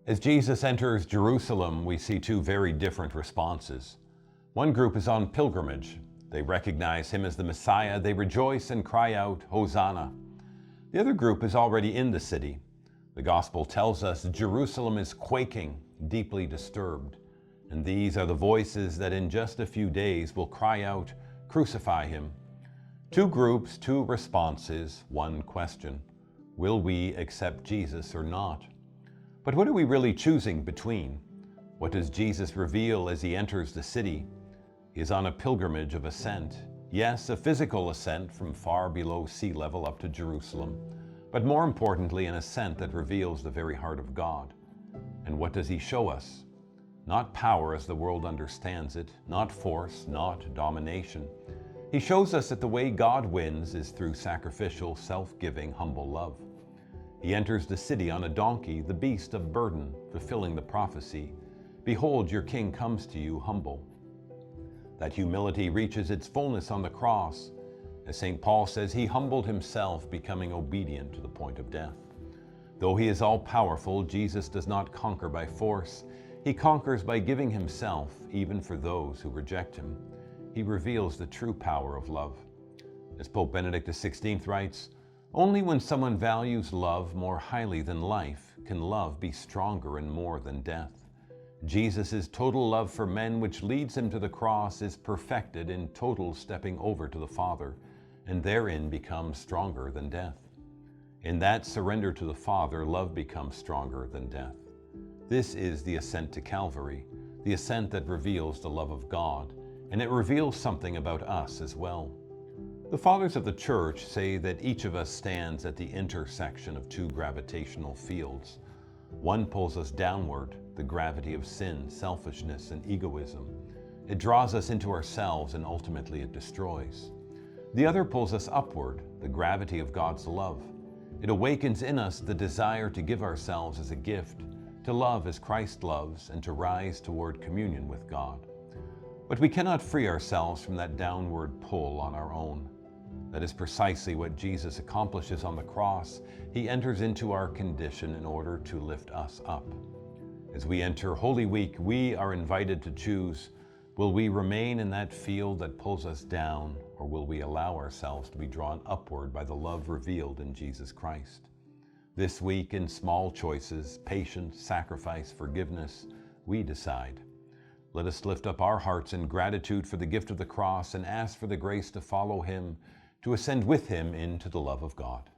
As Jesus enters Jerusalem, we see two very different responses. One group is on pilgrimage. They recognize him as the Messiah. They rejoice and cry out, "Hosanna." The other group is already in the city. The gospel tells us Jerusalem is quaking, deeply disturbed. And these are the voices that in just a few days will cry out, "Crucify him." Two groups, two responses, one question. Will we accept Jesus or not? But what are we really choosing between? What does Jesus reveal as he enters the city? He is on a pilgrimage of ascent. Yes, a physical ascent from far below sea level up to Jerusalem, but more importantly, an ascent that reveals the very heart of God. And what does he show us? Not power as the world understands it, not force, not domination. He shows us that the way God wins is through sacrificial, self-giving, humble love. He enters the city on a donkey, the beast of burden, fulfilling the prophecy, "Behold, your king comes to you humble." That humility reaches its fullness on the cross. As St. Paul says, he humbled himself, becoming obedient to the point of death. Though he is all-powerful, Jesus does not conquer by force. He conquers by giving himself, even for those who reject him. He reveals the true power of love. As Pope Benedict XVI writes, "Only when someone values love more highly than life can love be stronger and more than death." Jesus' total love for men, which leads him to the cross, is perfected in total stepping over to the Father, and therein becomes stronger than death. In that surrender to the Father, love becomes stronger than death. This is the ascent to Calvary, the ascent that reveals the love of God, and it reveals something about us as well. The Fathers of the Church say that each of us stands at the intersection of two gravitational fields. One pulls us downward, the gravity of sin, selfishness, and egoism. It draws us into ourselves and ultimately it destroys. The other pulls us upward, the gravity of God's love. It awakens in us the desire to give ourselves as a gift, to love as Christ loves, and to rise toward communion with God. But we cannot free ourselves from that downward pull on our own. That is precisely what Jesus accomplishes on the cross. He enters into our condition in order to lift us up. As we enter Holy Week, we are invited to choose, will we remain in that field that pulls us down, or will we allow ourselves to be drawn upward by the love revealed in Jesus Christ? This week, in small choices, patience, sacrifice, forgiveness, we decide. Let us lift up our hearts in gratitude for the gift of the cross and ask for the grace to follow him, to ascend with him into the love of God.